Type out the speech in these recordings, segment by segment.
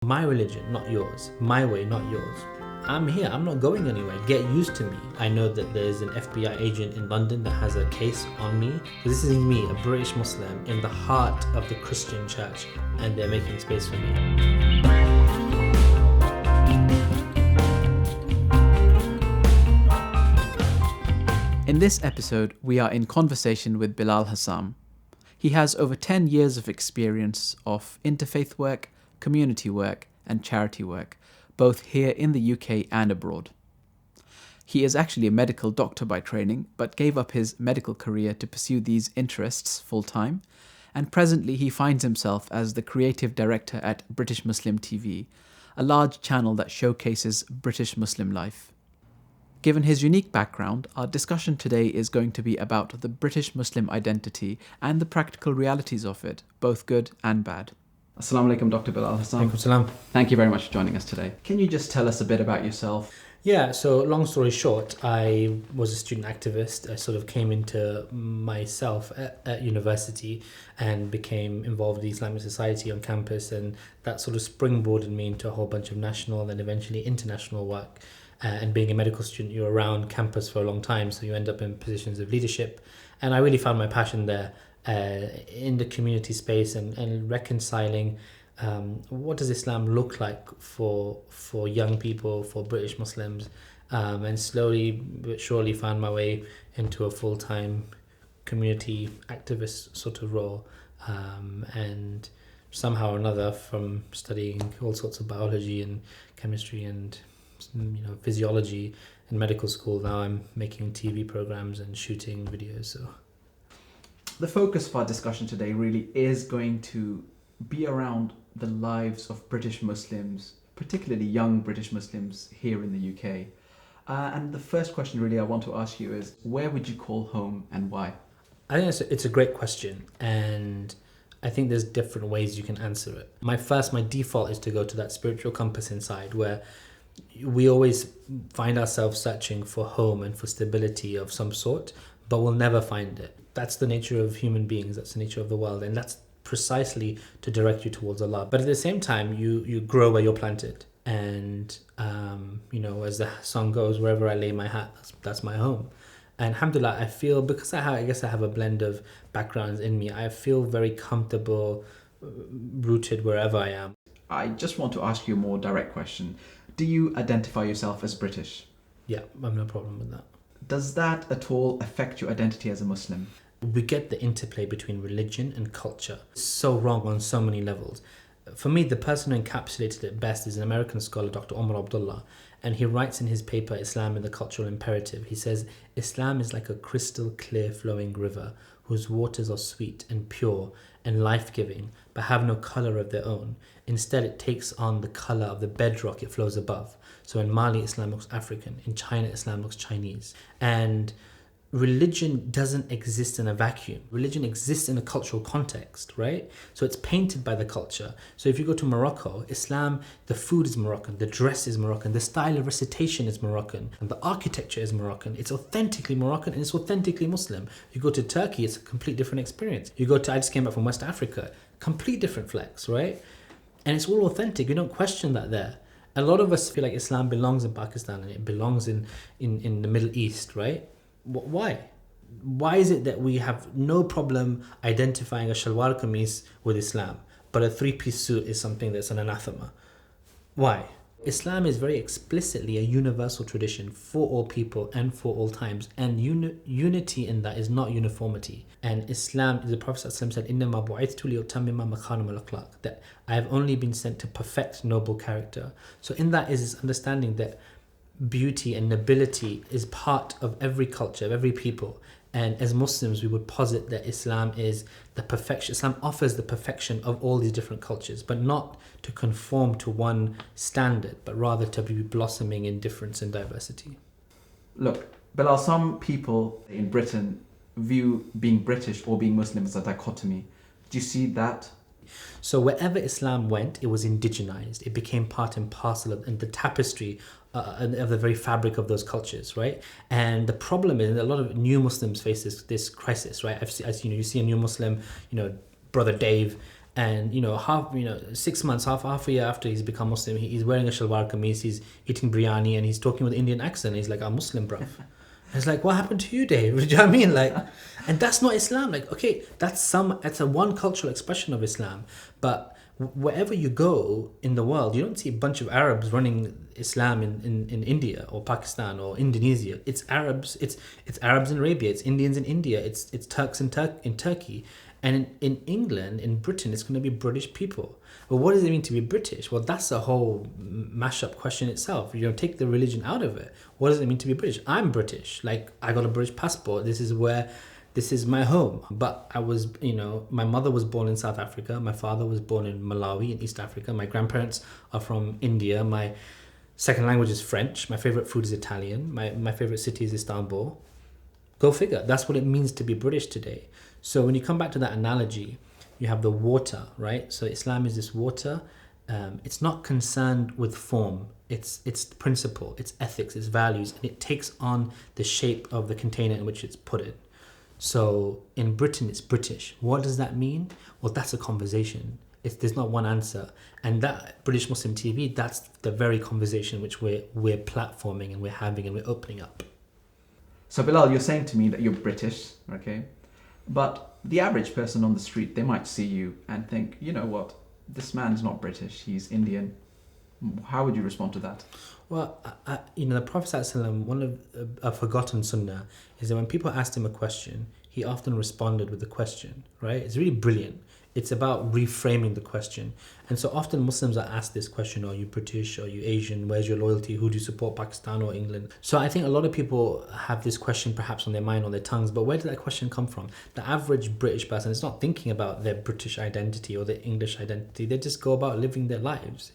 My religion, not yours. My way, not yours. I'm here. I'm not going anywhere. Get used to me. I know that there's an FBI agent in London that has a case on me. So this is me, a British Muslim, in the heart of the Christian church, and they're making space for me. In this episode, we are in conversation with Bilal Hassam. He has over 10 years of experience of interfaith work, community work, and charity work, both here in the UK and abroad. He is actually a medical doctor by training, but gave up his medical career to pursue these interests full-time, and presently he finds himself as the creative director at British Muslim TV, a large channel that showcases British Muslim life. Given his unique background, our discussion today is going to be about the British Muslim identity and the practical realities of it, both good and bad. Assalamu alaikum, Dr. Bilal Hassam. Alaikum salam. Thank you very much for joining us today. Can you just tell us a bit about yourself? Yeah, so long story short, I was a student activist. I sort of came into myself at university and became involved in the Islamic Society on campus, and that sort of springboarded me into a whole bunch of national and then eventually international work. And being a medical student, you're around campus for a long time, so you end up in positions of leadership. And I really found my passion there in the community space and reconciling what does Islam look like for young people, for British Muslims, and slowly but surely found my way into a full-time community activist sort of role. And somehow or another, from studying all sorts of biology and chemistry and physiology in medical school, now I'm making TV programs and shooting videos. So the focus of our discussion today really is going to be around the lives of British Muslims, particularly young British Muslims here in the UK. And the first question really I want to ask you is, where would you call home and why? I think it's a great question, and I think there's different ways you can answer it. My default is to go to that spiritual compass inside, where we always find ourselves searching for home and for stability of some sort, but we'll never find it. That's the nature of human beings, that's the nature of the world, and that's precisely to direct you towards Allah. But at the same time, you grow where you're planted, and as the song goes, wherever I lay my hat, that's my home. And alhamdulillah, I feel, because I guess I have a blend of backgrounds in me, I feel very comfortable, rooted wherever I am. I just want to ask you a more direct question. Do you identify yourself as British? Yeah, I have no problem with that. Does that at all affect your identity as a Muslim? We get the interplay between religion and culture. It's so wrong on so many levels. For me, the person who encapsulated it best is an American scholar, Dr. Omar Abdullah, and he writes in his paper, Islam and the Cultural Imperative, he says, Islam is like a crystal clear flowing river whose waters are sweet and pure and life-giving, but have no colour of their own. Instead, it takes on the colour of the bedrock it flows above. So in Mali, Islam looks African. In China, Islam looks Chinese. And religion doesn't exist in a vacuum. Religion exists in a cultural context, right? So it's painted by the culture. So if you go to Morocco, Islam, the food is Moroccan, the dress is Moroccan, the style of recitation is Moroccan, and the architecture is Moroccan. It's authentically Moroccan and it's authentically Muslim. You go to Turkey, it's a complete different experience. I just came back from West Africa, complete different flex, right? And it's all authentic. You don't question that there. A lot of us feel like Islam belongs in Pakistan and it belongs in the Middle East, right? Why? Why is it that we have no problem identifying a shalwar kameez with Islam, but a three-piece suit is something that's an anathema? Why? Islam is very explicitly a universal tradition for all people and for all times, and unity in that is not uniformity. And Islam, the Prophet ﷺ said, إِنَّمَا بُعِثْتُ لِأُتَمِّمَ مَكَارِمَ الْأَخْلَاقِ, that I have only been sent to perfect noble character. So in that is this understanding that beauty and nobility is part of every culture, of every people. And as Muslims, we would posit that Islam is the perfection. Islam offers the perfection of all these different cultures, but not to conform to one standard, but rather to be blossoming in difference and diversity. Look, Bilal, some people in Britain view being British or being Muslim as a dichotomy. Do you see that? So wherever Islam went, it was indigenized. It became part and parcel of the tapestry of the very fabric of those cultures, right? And the problem is that a lot of new Muslims face this crisis, right? You see a new Muslim, Brother Dave, And 6 months, half a year after he's become Muslim, he's wearing a shalwar kameez, he's eating biryani, and he's talking with Indian accent. He's like, I'm Muslim, bruv. It's like, what happened to you, Dave? Do you know what I mean? Like, and that's not Islam. Like, okay, that's a one cultural expression of Islam. But wherever you go in the world, you don't see a bunch of Arabs running Islam in India or Pakistan or Indonesia. It's Arabs. It's Arabs in Arabia. It's Indians in India. It's Turks in Turkey. And in England, in Britain, it's going to be British people. But what does it mean to be British? Well, that's a whole mash-up question itself. Take the religion out of it. What does it mean to be British? I'm British. Like, I got a British passport. This is my home. But I was, my mother was born in South Africa. My father was born in Malawi in East Africa. My grandparents are from India. My second language is French. My favorite food is Italian. My favorite city is Istanbul. Go figure. That's what it means to be British today. So when you come back to that analogy, you have the water, right? So Islam is this water. It's not concerned with form. It's principle, it's ethics, it's values, and it takes on the shape of the container in which it's put in. So in Britain, it's British. What does that mean? Well, that's a conversation. There's not one answer. And that British Muslim TV, that's the very conversation which we're platforming and we're having and we're opening up. So Bilal, you're saying to me that you're British, okay? But the average person on the street, they might see you and think, you know what, this man's not British, he's Indian. How would you respond to that? Well, the Prophet ﷺ, one of a forgotten sunnah is that when people asked him a question, he often responded with the question, right? It's really brilliant. It's about reframing the question. And so often Muslims are asked this question, are you British, are you Asian, where's your loyalty, who do you support, Pakistan or England? So I think a lot of people have this question perhaps on their mind, on their tongues, but where did that question come from? The average British person is not thinking about their British identity or their English identity. They just go about living their lives,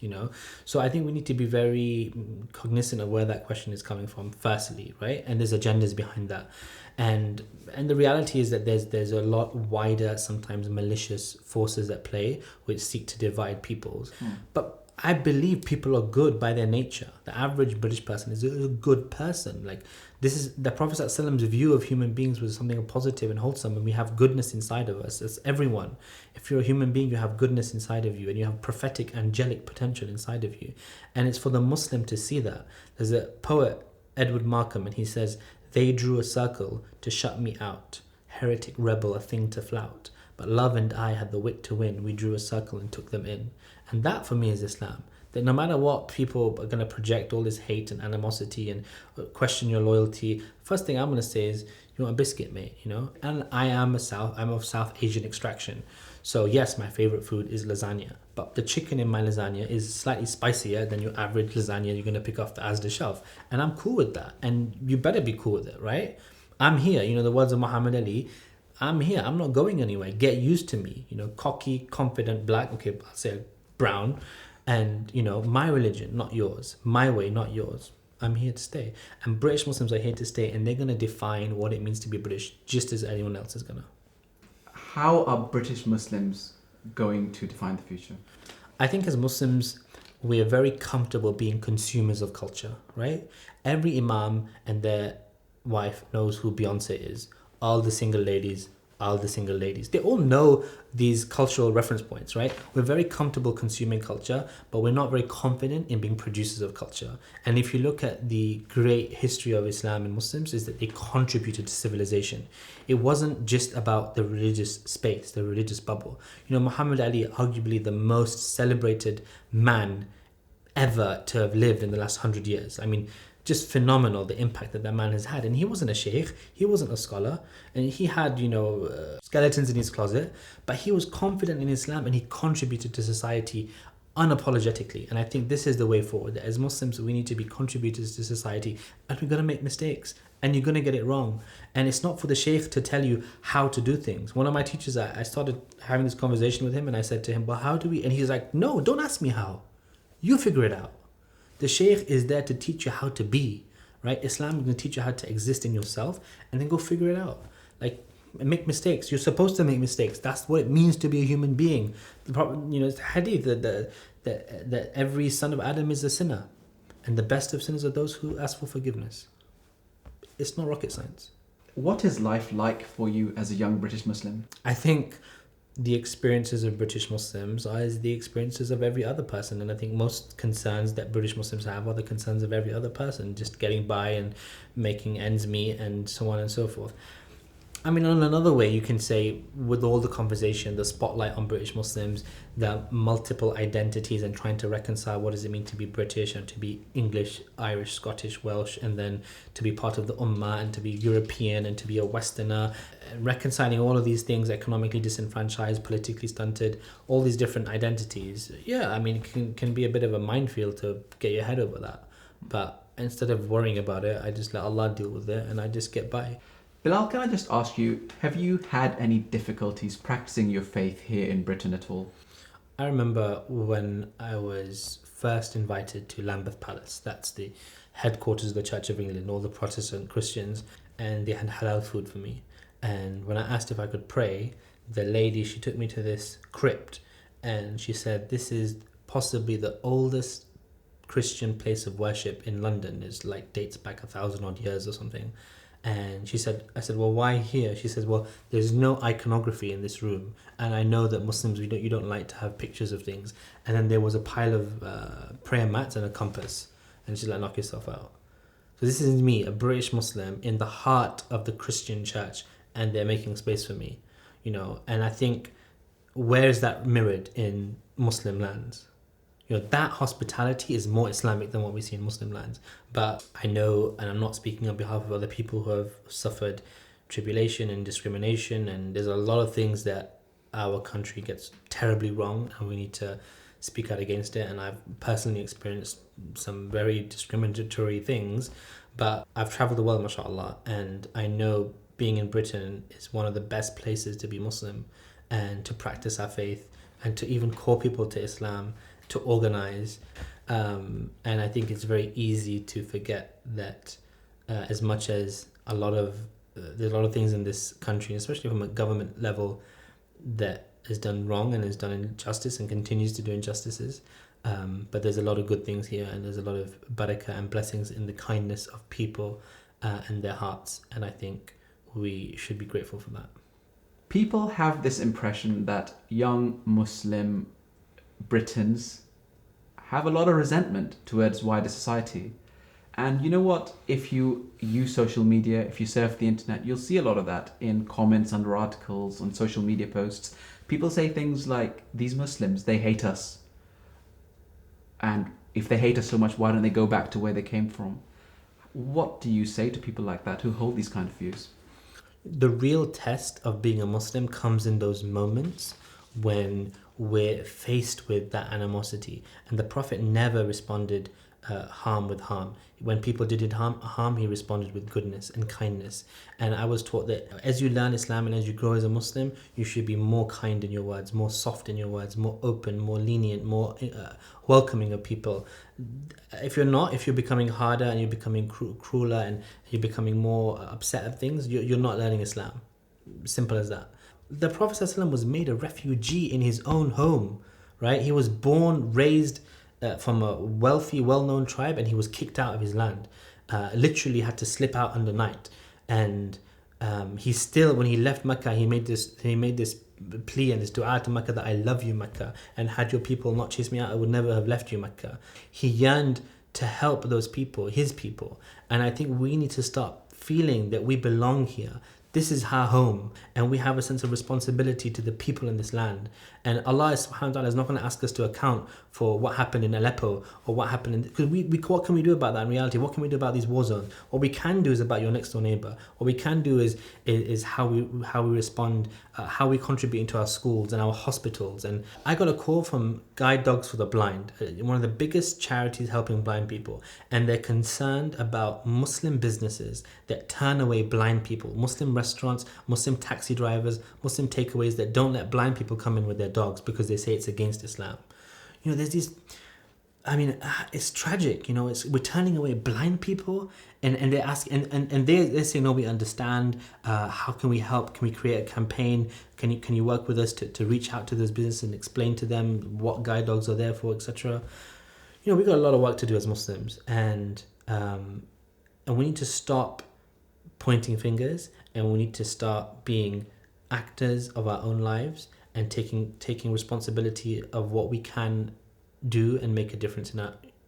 So I think we need to be very cognizant of where that question is coming from, firstly, right? And there's agendas behind that. And the reality is that there's a lot wider, sometimes malicious forces at play which seek to divide peoples. But I believe people are good by their nature. The average British person is a good person. Like, this is the Prophet ﷺ's view of human beings was something positive and wholesome, and we have goodness inside of us. It's everyone. If you're a human being, you have goodness inside of you, and you have prophetic, angelic potential inside of you. And it's for the Muslim to see that. There's a poet, Edward Markham, and he says, "They drew a circle to shut me out. Heretic rebel, a thing to flout. But love and I had the wit to win. We drew a circle and took them in." And that for me is Islam. That no matter what, people are going to project all this hate and animosity and question your loyalty. First thing I'm going to say is, you want a biscuit, mate, And I'm of South Asian extraction. So yes, my favorite food is lasagna. But the chicken in my lasagna is slightly spicier than your average lasagna you're going to pick off the Asda shelf. And I'm cool with that. And you better be cool with it, right? I'm here. The words of Muhammad Ali. I'm here. I'm not going anywhere. Get used to me. Cocky, confident, black. Okay, I'll say brown. And, my religion, not yours. My way, not yours. I'm here to stay. And British Muslims are here to stay. And they're going to define what it means to be British just as anyone else is going to. How are British Muslims going to define the future? I think as Muslims, we are very comfortable being consumers of culture, right? Every imam and their wife knows who Beyonce is. All the single ladies. They all know these cultural reference points, right? We're very comfortable consuming culture, but we're not very confident in being producers of culture. And if you look at the great history of Islam and Muslims, is that they contributed to civilization. It wasn't just about the religious space, the religious bubble. Muhammad Ali, arguably the most celebrated man ever to have lived in the last 100 years. I mean, just phenomenal, the impact that man has had. And he wasn't a sheikh, he wasn't a scholar, and he had, skeletons in his closet, but he was confident in Islam and he contributed to society unapologetically. And I think this is the way forward. As Muslims, we need to be contributors to society, and we're going to make mistakes and you're going to get it wrong. And it's not for the sheikh to tell you how to do things. One of my teachers, I started having this conversation with him and I said to him, "Well, how do we?" And he's like, "No, don't ask me how. You figure it out." The sheikh is there to teach you how to be, right? Islam is going to teach you how to exist in yourself, and then go figure it out. Like, make mistakes. You're supposed to make mistakes. That's what it means to be a human being. The problem, it's hadith that every son of Adam is a sinner, and the best of sinners are those who ask for forgiveness. It's not rocket science. What is life like for you as a young British Muslim? I think the experiences of British Muslims are as the experiences of every other person. And I think most concerns that British Muslims have are the concerns of every other person, just getting by and making ends meet and so on and so forth. I mean, on another way, you can say, with all the conversation, the spotlight on British Muslims, the multiple identities and trying to reconcile what does it mean to be British and to be English, Irish, Scottish, Welsh, and then to be part of the Ummah and to be European and to be a Westerner, reconciling all of these things, economically disenfranchised, politically stunted, all these different identities. Yeah, I mean, it can be a bit of a minefield to get your head over that. But instead of worrying about it, I just let Allah deal with it and I just get by. Bilal, can I just ask you, have you had any difficulties practicing your faith here in Britain at all? I remember when I was first invited to Lambeth Palace, that's the headquarters of the Church of England, all the Protestant Christians, and they had halal food for me. And when I asked if I could pray, the lady, she took me to this crypt and she said, this is possibly the oldest Christian place of worship in London. It's like dates back 1,000 odd years or something. And she said, I said, well, why here? She says, well, there's no iconography in this room. And I know that Muslims, you don't like to have pictures of things. And then there was a pile of prayer mats and a compass. And she's like, knock yourself out. So this is me, a British Muslim in the heart of the Christian church. And they're making space for me, you know. And I think, where is that mirrored in Muslim lands? You know, that hospitality is more Islamic than what we see in Muslim lands. But I know, and I'm not speaking on behalf of other people who have suffered tribulation and discrimination, and there's a lot of things that our country gets terribly wrong, and we need to speak out against it. And I've personally experienced some very discriminatory things, but I've traveled the world, mashallah, and I know being in Britain is one of the best places to be Muslim and to practice our faith and to even call people to Islam, to organize, and I think it's very easy to forget that as much as there's a lot of things in this country, especially from a government level, that is done wrong and is done injustice and continues to do injustices, but there's a lot of good things here, and there's a lot of barakah and blessings in the kindness of people and their hearts, and I think we should be grateful for that. People have this impression that young Muslim Britons have a lot of resentment towards wider society. And you know what? If you use social media, if you surf the internet, you'll see a lot of that in comments under articles, on social media posts. People say things like, these Muslims, they hate us. And if they hate us so much, why don't they go back to where they came from? What do you say to people like that who hold these kind of views? The real test of being a Muslim comes in those moments when we're faced with that animosity. And the Prophet never responded harm with harm. When people did harm, he responded with goodness and kindness. And I was taught that as you learn Islam and as you grow as a Muslim, you should be more kind in your words, more soft in your words, more open, more lenient, more welcoming of people. If you're becoming harder and you're becoming crueler and you're becoming more upset of things, you're not learning Islam. Simple as that. The Prophet ﷺ was made a refugee in his own home, right? He was born, raised from a wealthy, well-known tribe, and he was kicked out of his land. Literally had to slip out under night. And he still, when he left Mecca, he made this plea and this dua to Mecca that I love you, Mecca, and had your people not chased me out, I would never have left you, Mecca. He yearned to help those people, his people. And I think we need to start feeling that we belong here. This is our home, and we have a sense of responsibility to the people in this land. And Allah subhanahu wa ta'ala is not going to ask us to account for what happened in Aleppo or what happened in... Because what can we do about that in reality? What can we do about these war zones? What we can do is about your next door neighbor. What we can do is how we respond, how we contribute into our schools and our hospitals. And I got a call from Guide Dogs for the Blind, one of the biggest charities helping blind people. And they're concerned about Muslim businesses that turn away blind people, Muslim restaurants, Muslim taxi drivers, Muslim takeaways that don't let blind people come in with their dogs because they say it's against Islam. You know, there's these... I mean, it's tragic, you know, we're turning away blind people and they ask, and they say, no, we understand, how can we help? Can we create a campaign? Can you work with us to reach out to those businesses and explain to them what guide dogs are there for, etc. You know, we've got a lot of work to do as Muslims, and we need to stop pointing fingers, and we need to start being actors of our own lives and taking responsibility of what we can do and make a difference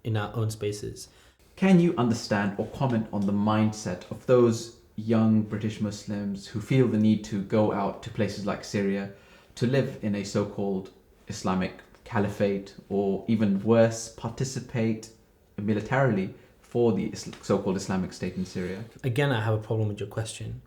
in our own spaces. Can you understand or comment on the mindset of those young British Muslims who feel the need to go out to places like Syria to live in a so-called Islamic caliphate, or even worse, participate militarily for the so-called Islamic State in Syria? Again, I have a problem with your question.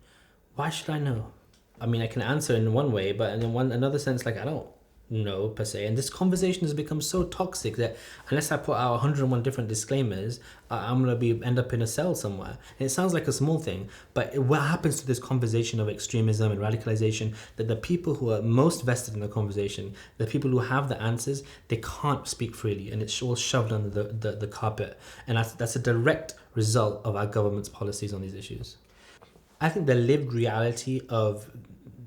Why should I know? I mean, I can answer in one way, but in another sense, like, I don't know per se. And this conversation has become so toxic that unless I put out 101 different disclaimers, I'm gonna end up in a cell somewhere. And it sounds like a small thing, but what happens to this conversation of extremism and radicalization? That the people who are most vested in the conversation, the people who have the answers, they can't speak freely, and it's all shoved under the carpet. And that's a direct result of our government's policies on these issues. I think the lived reality of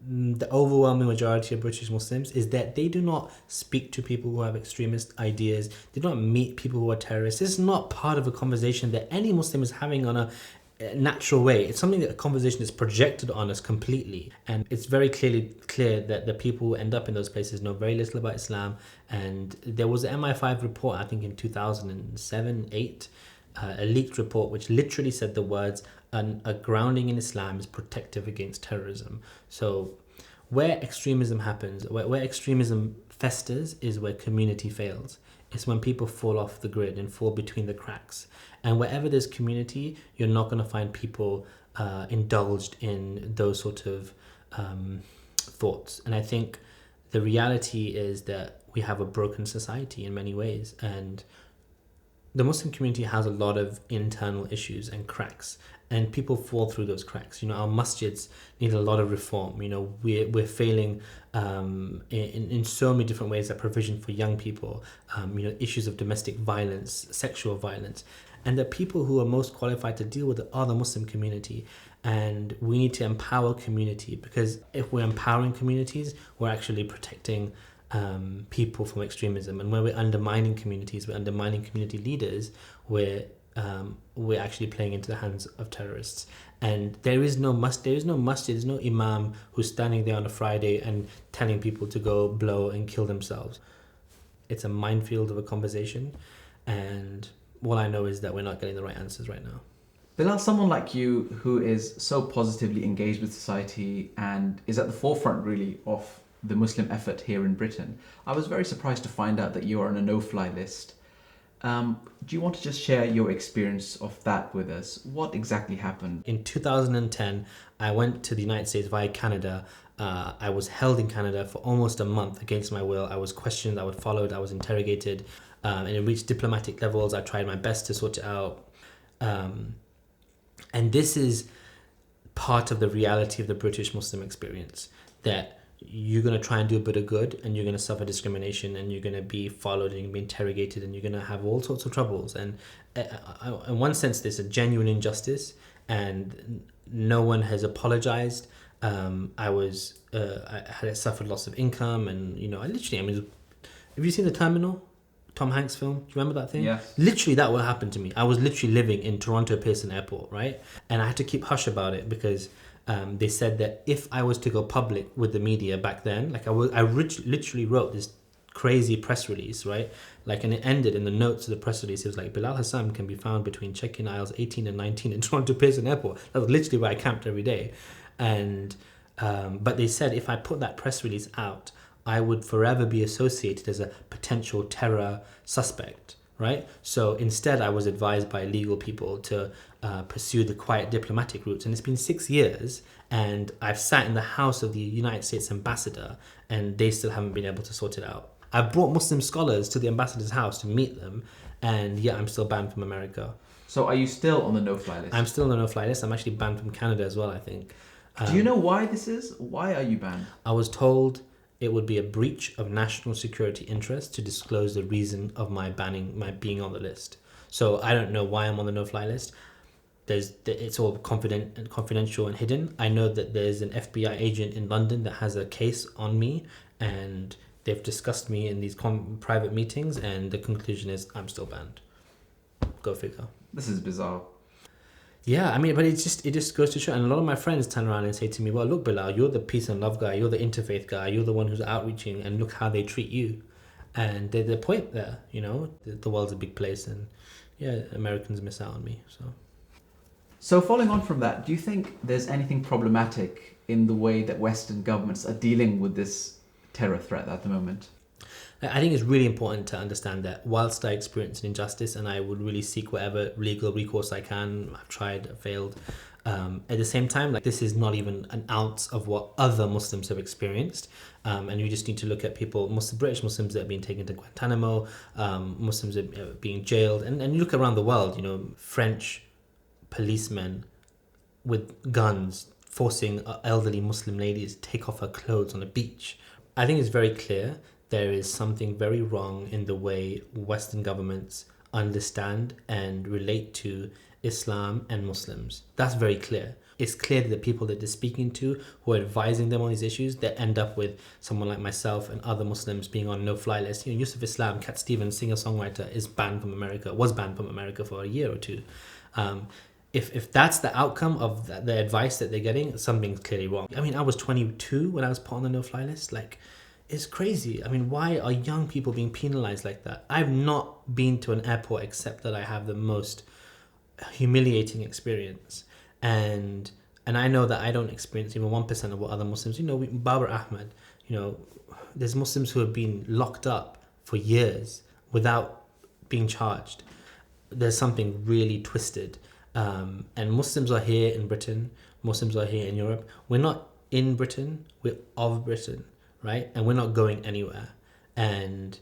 the overwhelming majority of British Muslims is that they do not speak to people who have extremist ideas. They do not meet people who are terrorists. This is not part of a conversation that any Muslim is having on a natural way. It's something that a conversation is projected on us completely. And it's very clear that the people who end up in those places know very little about Islam. And there was an MI5 report, I think in 2007-8, a leaked report which literally said the words, a grounding in Islam is protective against terrorism. So where extremism happens, where extremism festers, is where community fails. It's when people fall off the grid and fall between the cracks. And wherever there's community, you're not going to find people indulged in those sort of thoughts. And I think the reality is that we have a broken society in many ways. And the Muslim community has a lot of internal issues and cracks, and people fall through those cracks. Our masjids need a lot of reform. We're failing in so many different ways. That provision for young people, issues of domestic violence, sexual violence, and the people who are most qualified to deal with it are the Muslim community. And we need to empower community, because if we're empowering communities, we're actually protecting people from extremism. And when we're undermining communities, we're undermining community leaders, we're actually playing into the hands of terrorists. And there is no masjid, there's no imam who's standing there on a Friday and telling people to go blow and kill themselves. It's a minefield of a conversation, and all I know is that we're not getting the right answers right now. Bilal, someone like you who is so positively engaged with society and is at the forefront really of the Muslim effort here in Britain, I was very surprised to find out that you are on a no-fly list. Do you want to just share your experience of that with us? What exactly happened? In 2010, I went to the United States via Canada. I was held in Canada for almost a month against my will. I was questioned, I was followed, I was interrogated, and it reached diplomatic levels. I tried my best to sort it out. And this is part of the reality of the British Muslim experience, that you're going to try and do a bit of good, and you're going to suffer discrimination, and you're going to be followed, and you're going to be interrogated, and you're going to have all sorts of troubles. And in one sense, there's a genuine injustice, and no one has apologized. I had suffered loss of income, and have you seen The Terminal? Tom Hanks film? Do you remember that thing? Yeah. Literally, that what happened to me. I was literally living in Toronto Pearson Airport, right? And I had to keep hush about it, because they said that if I was to go public with the media back then, I literally wrote this crazy press release, right? And it ended in the notes of the press release. It was like, Bilal Hassam can be found between check-in aisles 18 and 19 in Toronto Pearson Airport. That was literally where I camped every day. And but they said if I put that press release out, I would forever be associated as a potential terror suspect, right? So instead, I was advised by legal people to pursue the quiet diplomatic route. And it's been 6 years, and I've sat in the house of the United States ambassador, and they still haven't been able to sort it out. I've brought Muslim scholars to the ambassador's house to meet them, and yet I'm still banned from America. So are you still on the no-fly list? I'm still on the no-fly list. I'm actually banned from Canada as well, I think. Do you know why this is? Why are you banned? I was told it would be a breach of national security interest to disclose the reason of my being on the list. So I don't know why I'm on the no-fly list. It's all confidential and hidden. I know that there's an FBI agent in London that has a case on me, and they've discussed me in these private meetings, and the conclusion is I'm still banned. Go figure. This is bizarre. Yeah, I mean, but it just goes to show. And a lot of my friends turn around and say to me, "Well, look, Bilal, you're the peace and love guy. You're the interfaith guy. You're the one who's outreaching, and look how they treat you." And they're the point there. The world's a big place, and yeah, Americans miss out on me. So following on from that, do you think there's anything problematic in the way that Western governments are dealing with this terror threat at the moment? I think it's really important to understand that whilst I experience an injustice and I would really seek whatever legal recourse I can, I've tried, I've failed. At the same time, like, this is not even an ounce of what other Muslims have experienced. And you just need to look at people, British Muslims that have been taken to Guantanamo, Muslims that are being jailed. And you look around the world, French policemen with guns forcing elderly Muslim ladies to take off her clothes on a beach. I think it's very clear there is something very wrong in the way Western governments understand and relate to Islam and Muslims. That's very clear. It's clear that the people that they're speaking to, who are advising them on these issues, they end up with someone like myself and other Muslims being on no-fly lists. Yusuf Islam, Cat Stevens, singer-songwriter, was banned from America for a year or two. If that's the outcome of the advice that they're getting, something's clearly wrong. I mean, I was 22 when I was put on the no-fly list. Like, it's crazy. I mean, why are young people being penalized like that? I've not been to an airport except that I have the most humiliating experience. And I know that I don't experience even 1% of what other Muslims, Babar Ahmed, there's Muslims who have been locked up for years without being charged. There's something really twisted. And Muslims are here in Britain. Muslims are here in Europe. We're not in Britain. We're of Britain, right? And we're not going anywhere. And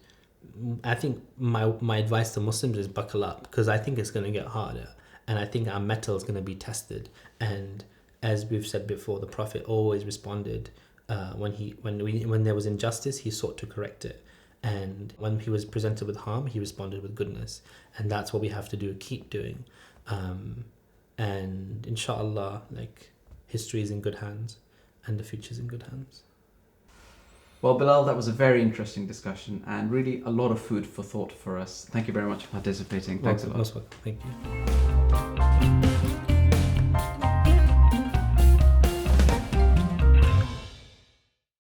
I think my advice to Muslims is buckle up, because I think it's going to get harder. And I think our mettle is going to be tested. And as we've said before, the Prophet always responded when there was injustice, he sought to correct it. And when he was presented with harm, he responded with goodness. And that's what we have to do, keep doing. And inshallah, history is in good hands and the future is in good hands. Well, Bilal, that was a very interesting discussion and really a lot of food for thought for us. Thank you very much for participating. Thanks a lot. Most welcome. Thank you.